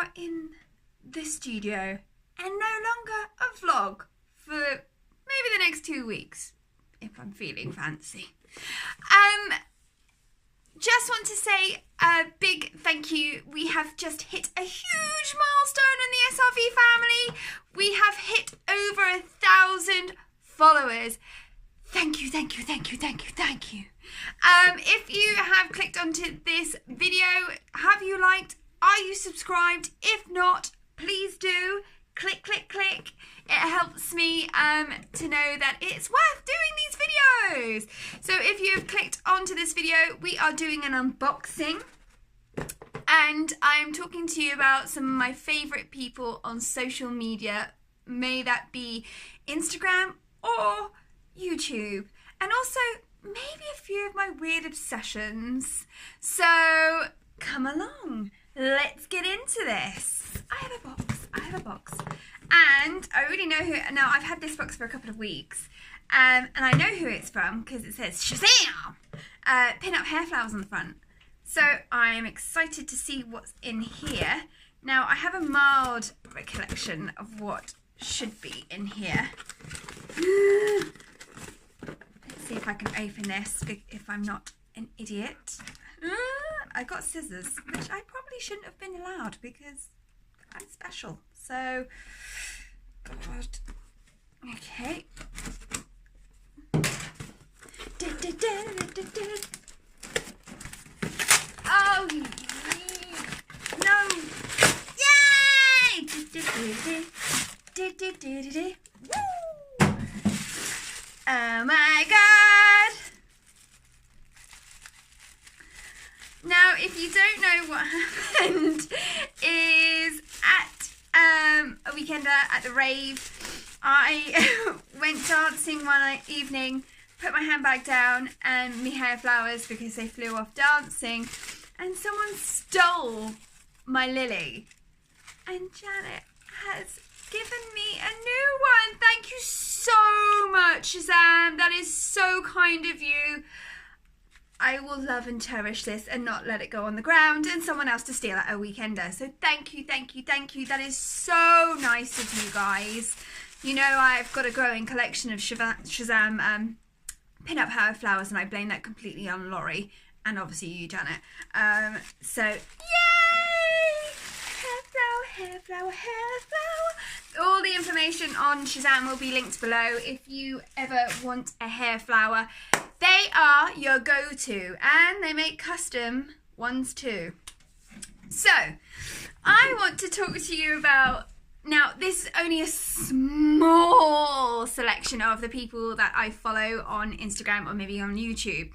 are in the studio and no longer a vlog for maybe the next 2 weeks, if I'm feeling fancy. Just want to say a big thank you. We have just hit a huge milestone in the SRV family. We have hit over 1,000 followers. Thank you, thank you, thank you, thank you, thank you. If you have clicked onto this video, have you liked? Are you subscribed? If not, please do. Click, click, click. It helps me to know that it's worth doing these videos. So if you've clicked onto this video, we are doing an unboxing. And I'm talking to you about some of my favourite people on social media. May that be Instagram or YouTube. And also maybe a few of my weird obsessions. So come along. Let's get into this. I have a box. And I already know who, now I've had this box for a couple of weeks. And I know who it's from because it says Shazam! Pin-up hair flowers on the front. So I'm excited to see what's in here. Now I have a mild recollection of what should be in here. Let's see if I can open this if I'm not an idiot. I got scissors, which I probably shouldn't have been allowed because I'm special. So, God. Okay. Oh, no. Yay! Woo! Oh my God. Now, if you don't know what happened, is at a weekender at the rave, I went dancing one evening, put my handbag down and my hair flowers because they flew off dancing, and someone stole my lily. And Janet has given me a new one. Thank you so much, Shazam. That is so kind of you. I will love and cherish this and not let it go on the ground and someone else to steal at a weekender. So thank you, thank you, thank you. That is so nice of you guys. You know, I've got a growing collection of Shazam pin-up hair flowers, and I blame that completely on Laurie and obviously you, Janet. So yay! Hair flower, hair flower, hair flower. All the information on Shazam will be linked below if you ever want a hair flower. They are your go-to, and they make custom ones too. So, I want to talk to you about, now this is only a small selection of the people that I follow on Instagram or maybe on YouTube.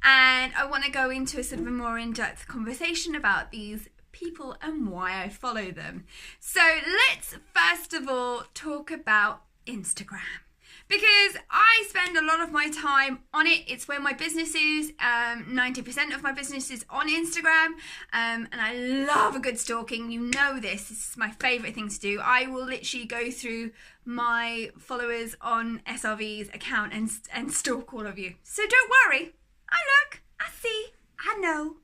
And I want to go into a sort of a more in-depth conversation about these people and why I follow them. So let's first of all talk about Instagram. Because I spend a lot of my time on it. It's where my business is. 90% of my business is on Instagram. And I love a good stalking. You know this. This is my favourite thing to do. I will literally go through my followers on SRV's account and stalk all of you. So don't worry. I look. I see. I know.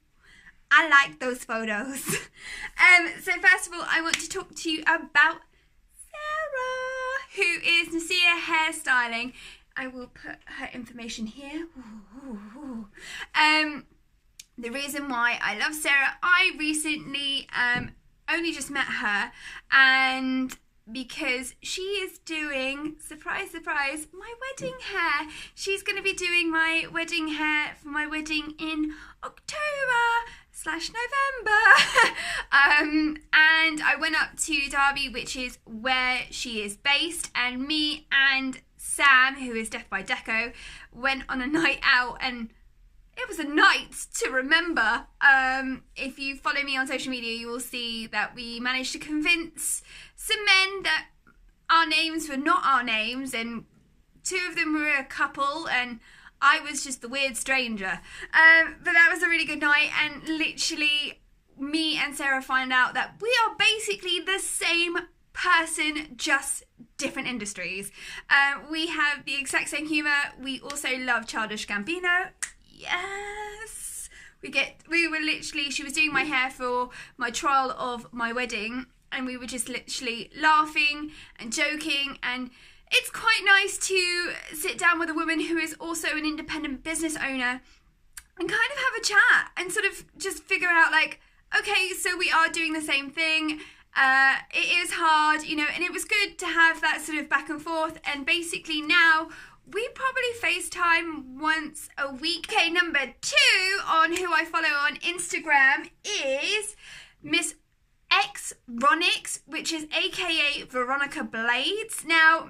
I like those photos. So first of all, I want to talk to you about Sarah, who is Nasia Hairstyling. I will put her information here. The reason why I love Sarah, I recently only just met her, and because she is doing, surprise, surprise, my wedding hair. She's going to be doing my wedding hair for my wedding in October/November. And I went up to Derby, which is where she is based, and me and Sam, who is Death by Deco, went on a night out, and it was a night to remember. If you follow me on social media, you will see that we managed to convince some men that our names were not our names, and two of them were a couple, and I was just the weird stranger. But that was a really good night, and literally me and Sarah find out that we are basically the same person, just different industries. We have the exact same humour. We also love Childish Gambino. Yes, She was doing my hair for my trial of my wedding, and we were just literally laughing and joking, and it's quite nice to sit down with a woman who is also an independent business owner and kind of have a chat and sort of just figure out, like, okay, so we are doing the same thing. It is hard, you know, and it was good to have that sort of back and forth. And basically now we probably FaceTime once a week. Okay, number 2 on who I follow on Instagram is Miss Xronix, which is aka Veronica Blades. Now,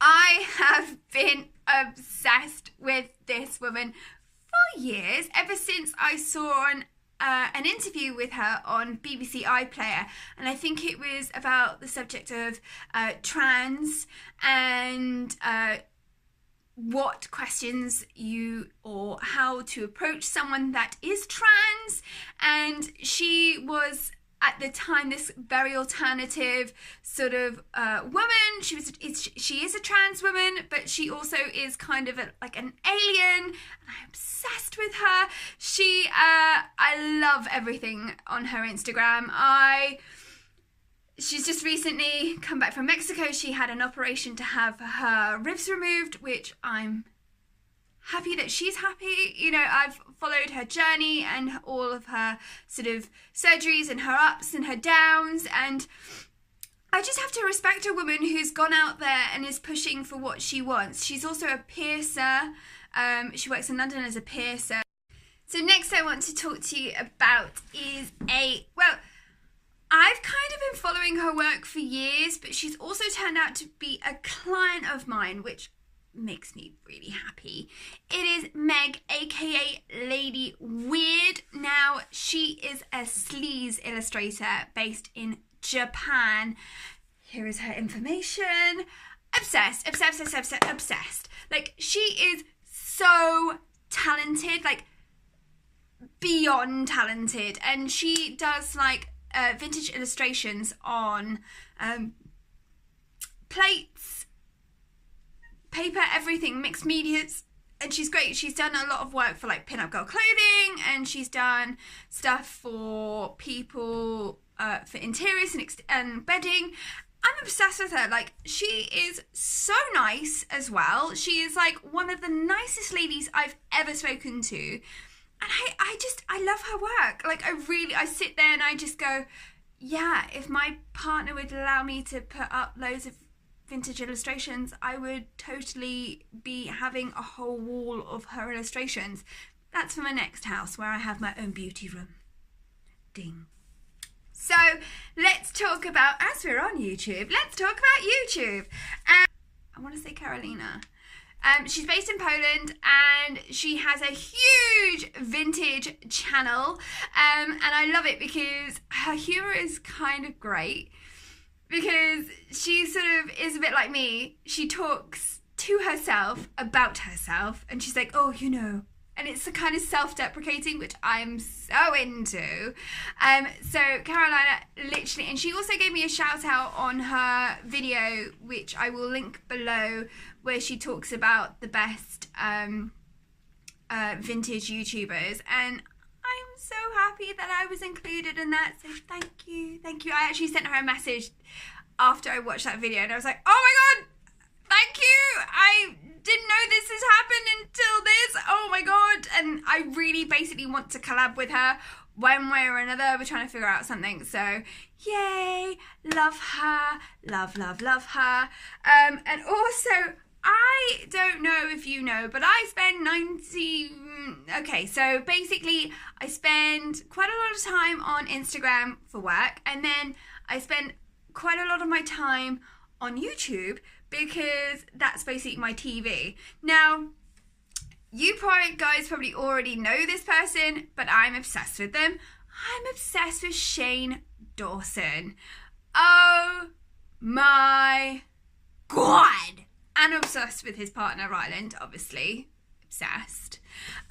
I have been obsessed with this woman for years, ever since I saw an interview with her on BBC iPlayer, and I think it was about the subject of trans and what questions or how to approach someone that is trans. And she was at the time this very alternative sort of woman. She is a trans woman, but she also is kind of like an alien, and I'm obsessed with her. I love everything on her Instagram. She's just recently come back from Mexico. She had an operation to have her ribs removed, which I'm happy that she's happy. You know, I've followed her journey and all of her sort of surgeries and her ups and her downs, and I just have to respect a woman who's gone out there and is pushing for what she wants. She's also a piercer. She works in London as a piercer. So next I want to talk to you about is I've kind of been following her work for years, but she's also turned out to be a client of mine, which makes me really happy. It is Meg, aka Lady WEIRD. Now, she is a sleaze illustrator based in Japan. Here is her information. Obsessed. Like, she is so talented, like beyond talented, and she does like vintage illustrations on plates, paper, everything, mixed medias, and she's great. She's done a lot of work for like pin-up girl clothing, and she's done stuff for people for interiors and bedding. I'm obsessed with her. Like, she is so nice as well. She is like one of the nicest ladies I've ever spoken to. And I love her work. Like, I sit there and I just go, yeah, if my partner would allow me to put up loads of vintage illustrations, I would totally be having a whole wall of her illustrations. That's for my next house, where I have my own beauty room. Ding. So let's talk about, as we're on YouTube, let's talk about YouTube. I want to say Carolina. She's based in Poland, and she has a huge vintage channel, and I love it because her humour is kind of great, because she sort of is a bit like me. She talks to herself about herself, and she's like, oh, you know, and it's the kind of self-deprecating, which I'm so into. So Carolina, literally, and she also gave me a shout out on her video, which I will link below, where she talks about the best vintage YouTubers, and I'm so happy that I was included in that, so thank you. I actually sent her a message after I watched that video, and I was like, oh my god, thank you, I didn't know this has happened until this, oh my god, and I really basically want to collab with her one way or another. We're trying to figure out something, so yay, love her, love her. And also, I don't know if you know, but I spend so basically I spend quite a lot of time on Instagram for work, and then I spend quite a lot of my time on YouTube, because that's basically my TV. Now, you guys probably already know this person, but I'm obsessed with them. I'm obsessed with Shane Dawson. Oh my god! And obsessed with his partner Ryland, obviously. Obsessed.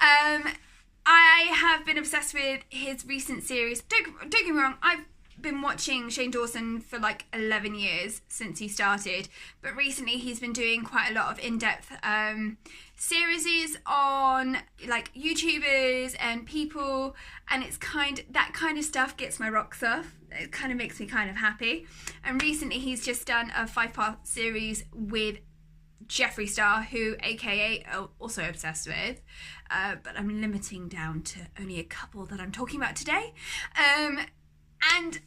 I have been obsessed with his recent series. Don't get me wrong, I've been watching Shane Dawson for like 11 years since he started, but recently he's been doing quite a lot of in-depth series on like YouTubers and people, and it's that kind of stuff gets my rocks off. It kind of makes me kind of happy. And recently he's just done a 5-part series with Jeffree Star, who aka also obsessed with, but I'm limiting down to only a couple that I'm talking about today. And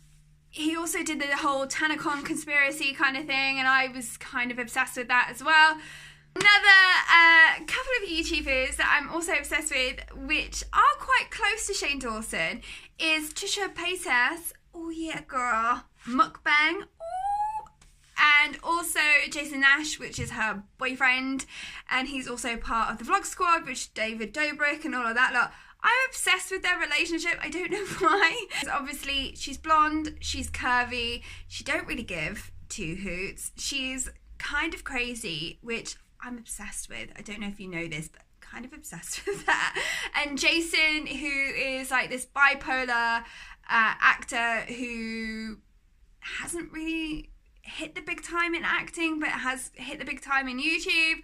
he also did the whole TanaCon conspiracy kind of thing, and I was kind of obsessed with that as well. Another couple of YouTubers that I'm also obsessed with, which are quite close to Shane Dawson, is Trisha oh yeah girl, mukbang, ooh, and also Jason Nash, which is her boyfriend, and he's also part of the Vlog Squad, which is David Dobrik and all of that lot. I'm obsessed with their relationship. I don't know why. Obviously, she's blonde, she's curvy, she don't really give two hoots. She's kind of crazy, which I'm obsessed with. I don't know if you know this, but kind of obsessed with that. And Jason, who is like this bipolar actor who hasn't really hit the big time in acting, but has hit the big time in YouTube.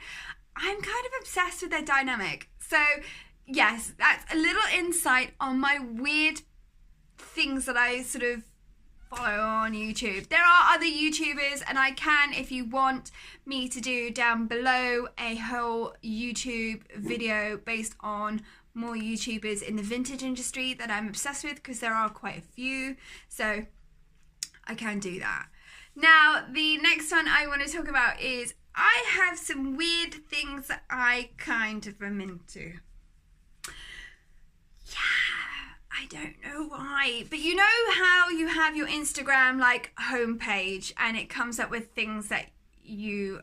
I'm kind of obsessed with their dynamic. So yes, that's a little insight on my weird things that I sort of follow on YouTube. There are other YouTubers, and I can, if you want me to do down below, a whole YouTube video based on more YouTubers in the vintage industry that I'm obsessed with, because there are quite a few, so I can do that. Now, the next one I want to talk about is I have some weird things that I kind of am into. Yeah, I don't know why, but you know how you have your Instagram like homepage and it comes up with things that you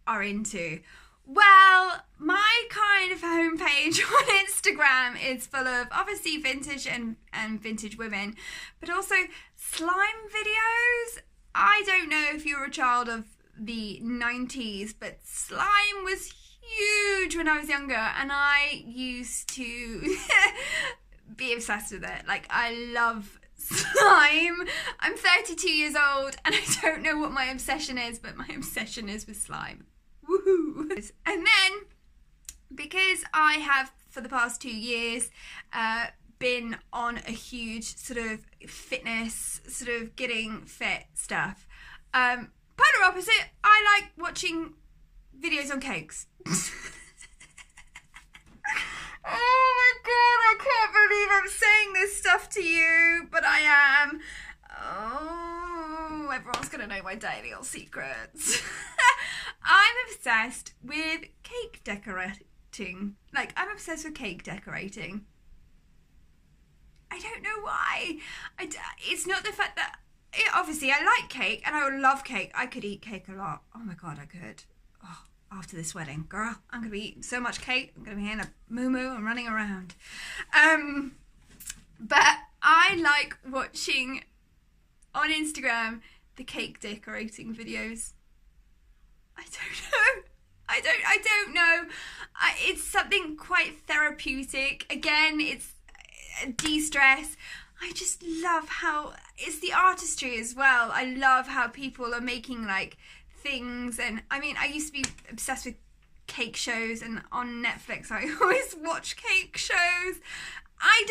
are into? Well, my kind of homepage on Instagram is full of obviously vintage and vintage women, but also slime videos. I don't know if you're a child of the 90s, but slime was huge when I was younger, and I used to be obsessed with it. Like, I love slime. I'm 32 years old and I don't know what my obsession is, but my obsession is with slime. Woohoo! And then, because I have for the past 2 years been on a huge sort of fitness, sort of getting fit stuff, polar opposite, I like watching videos on cakes. Oh my god, I can't believe I'm saying this stuff to you, but I am. Oh, everyone's gonna know my dirty little secrets. I'm obsessed with cake decorating. Like, I'm obsessed with cake decorating. I don't know why. It's not the fact that, obviously I like cake and I would love cake. I could eat cake a lot. Oh my god, I could. Oh, after this wedding, girl, I'm gonna be eating so much cake. I'm gonna be in a moo-moo and running around. But I like watching on Instagram the cake decorating videos. I don't know. It's something quite therapeutic. Again, it's de-stress. I just love how it's the artistry as well. I love how people are making like things, and I mean, I used to be obsessed with cake shows, and on Netflix I always watch cake shows. I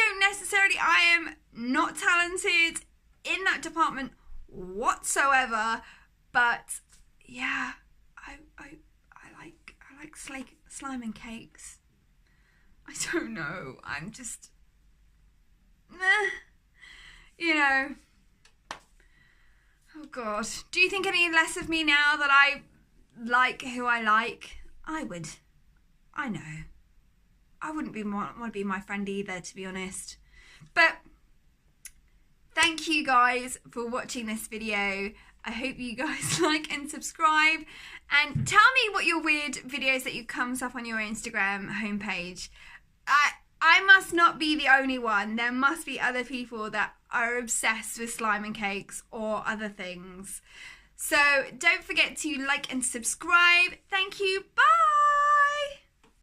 am not talented in that department whatsoever, but yeah, I like slime and cakes. I don't know, I'm just you know. Oh god, do you think any less of me now that I like who I like? I would. I know. I wouldn't want to be my friend either, to be honest. But thank you guys for watching this video. I hope you guys like and subscribe, and tell me what your weird videos that you comes up on your Instagram homepage. I must not be the only one. There must be other people that are obsessed with slime and cakes or other things. So don't forget to like and subscribe. Thank you. Bye.